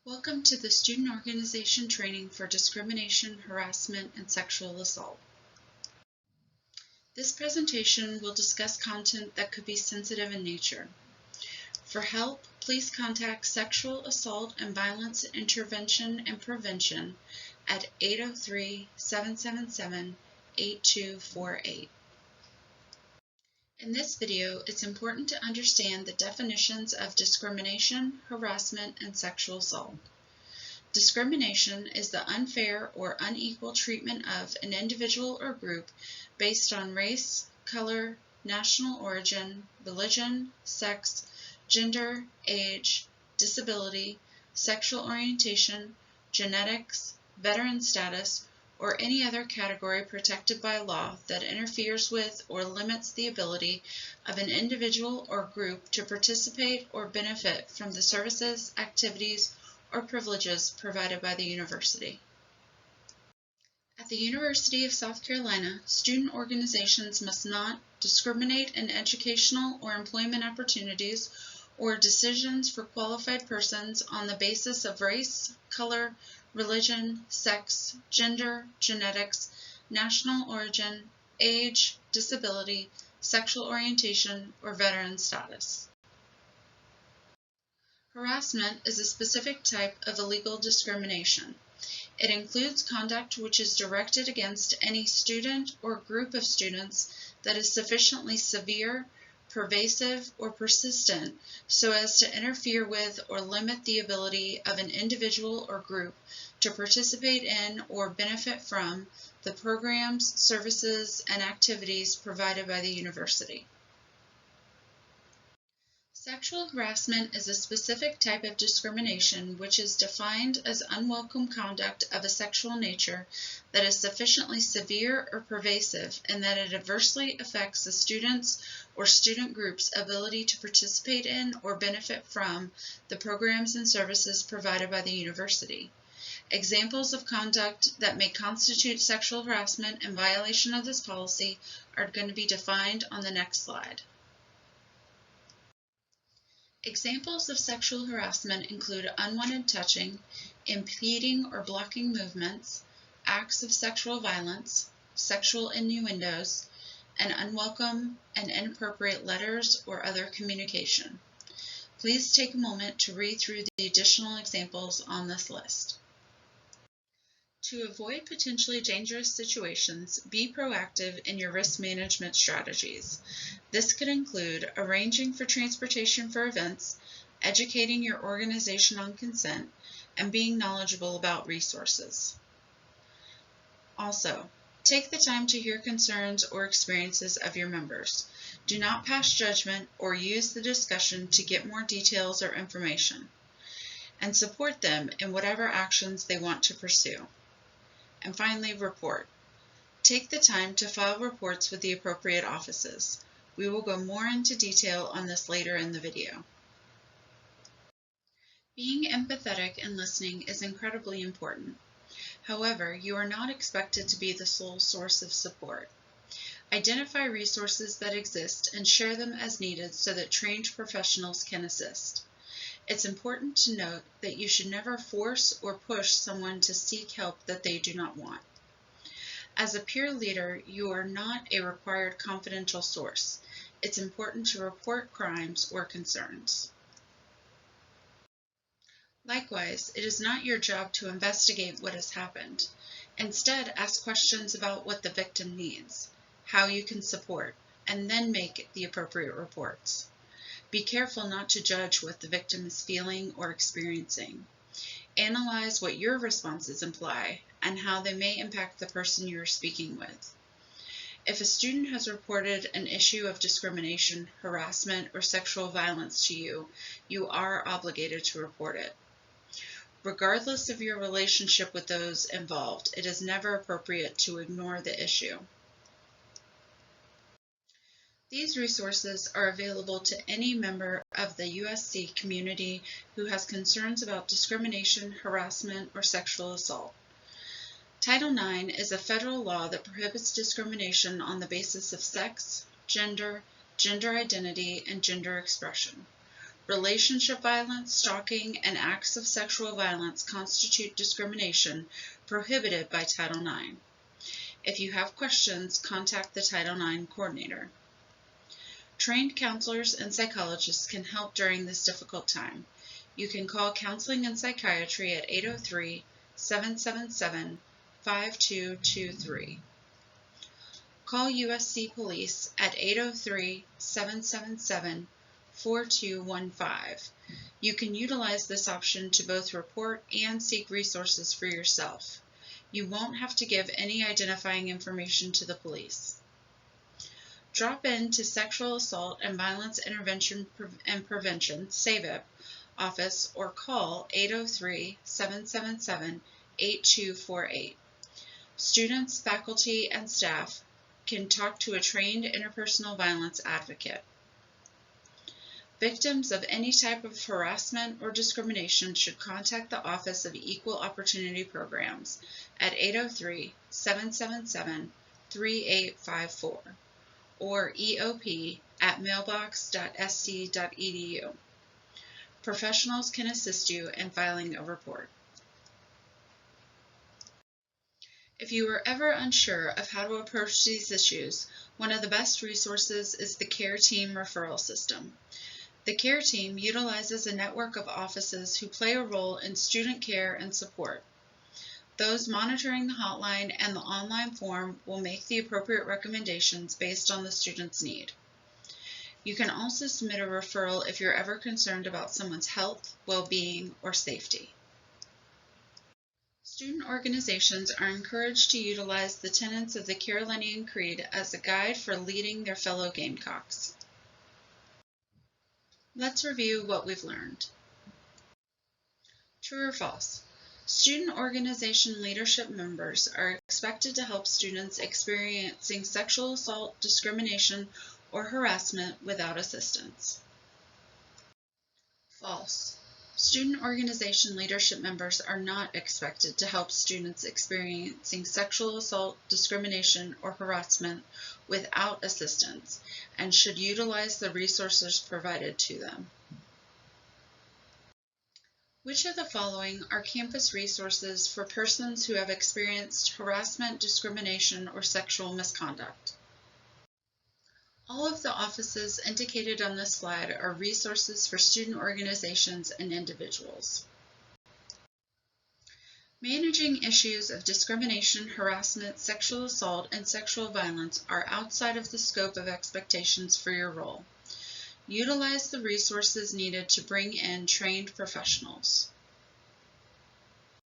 Welcome to the Student Organization Training for Discrimination, Harassment, and Sexual Assault. This presentation will discuss content that could be sensitive in nature. For help, please contact Sexual Assault and Violence Intervention and Prevention at 803-777-8248. In this video, it's important to understand the definitions of discrimination, harassment, and sexual assault. Discrimination is the unfair or unequal treatment of an individual or group based on race, color, national origin, religion, sex, gender, age, disability, sexual orientation, genetics, veteran status, or any other category protected by law that interferes with or limits the ability of an individual or group to participate or benefit from the services, activities, or privileges provided by the university. At the University of South Carolina, student organizations must not discriminate in educational or employment opportunities or decisions for qualified persons on the basis of race, color, religion, sex, gender, genetics, national origin, age, disability, sexual orientation, or veteran status. Harassment is a specific type of illegal discrimination. It includes conduct which is directed against any student or group of students that is sufficiently severe, pervasive, or persistent so as to interfere with or limit the ability of an individual or group to participate in or benefit from the programs, services, and activities provided by the university. Sexual harassment is a specific type of discrimination which is defined as unwelcome conduct of a sexual nature that is sufficiently severe or pervasive and that it adversely affects a student's or student group's ability to participate in or benefit from the programs and services provided by the university. Examples of conduct that may constitute sexual harassment in violation of this policy are going to be defined on the next slide. Examples of sexual harassment include unwanted touching, impeding or blocking movements, acts of sexual violence, sexual innuendos, and unwelcome and inappropriate letters or other communication. Please take a moment to read through the additional examples on this list. To avoid potentially dangerous situations, be proactive in your risk management strategies. This could include arranging for transportation for events, educating your organization on consent, and being knowledgeable about resources. Also, take the time to hear concerns or experiences of your members. Do not pass judgment or use the discussion to get more details or information, and support them in whatever actions they want to pursue. And finally, report. Take the time to file reports with the appropriate offices. We will go more into detail on this later in the video. Being empathetic and listening is incredibly important. However, you are not expected to be the sole source of support. Identify resources that exist and share them as needed so that trained professionals can assist. It's important to note that you should never force or push someone to seek help that they do not want. As a peer leader, you are not a required confidential source. It's important to report crimes or concerns. Likewise, it is not your job to investigate what has happened. Instead, ask questions about what the victim needs, how you can support, and then make the appropriate reports. Be careful not to judge what the victim is feeling or experiencing. Analyze what your responses imply and how they may impact the person you are speaking with. If a student has reported an issue of discrimination, harassment, or sexual violence to you, you are obligated to report it. Regardless of your relationship with those involved, it is never appropriate to ignore the issue. These resources are available to any member of the USC community who has concerns about discrimination, harassment, or sexual assault. Title IX is a federal law that prohibits discrimination on the basis of sex, gender, gender identity, and gender expression. Relationship violence, stalking, and acts of sexual violence constitute discrimination prohibited by Title IX. If you have questions, contact the Title IX coordinator. Trained counselors and psychologists can help during this difficult time. You can call Counseling and Psychiatry at 803-777-5223. Call USC Police at 803-777-4215. You can utilize this option to both report and seek resources for yourself. You won't have to give any identifying information to the police. Drop in to Sexual Assault and Violence Intervention and Prevention, SAVIP, office or call 803-777-8248. Students, faculty, and staff can talk to a trained interpersonal violence advocate. Victims of any type of harassment or discrimination should contact the Office of Equal Opportunity Programs at 803-777-3854 or eop@mailbox.sc.edu. Professionals can assist you in filing a report. If you are ever unsure of how to approach these issues, one of the best resources is the CARE Team referral system. The CARE Team utilizes a network of offices who play a role in student care and support. Those monitoring the hotline and the online form will make the appropriate recommendations based on the student's need. You can also submit a referral if you're ever concerned about someone's health, well-being, or safety. Student organizations are encouraged to utilize the tenets of the Carolinian Creed as a guide for leading their fellow Gamecocks. Let's review what we've learned. True or false? Student organization leadership members are expected to help students experiencing sexual assault, discrimination, or harassment without assistance. False. Student organization leadership members are not expected to help students experiencing sexual assault, discrimination, or harassment without assistance and should utilize the resources provided to them. Which of the following are campus resources for persons who have experienced harassment, discrimination, or sexual misconduct? All of the offices indicated on this slide are resources for student organizations and individuals. Managing issues of discrimination, harassment, sexual assault, and sexual violence are outside of the scope of expectations for your role. Utilize the resources needed to bring in trained professionals.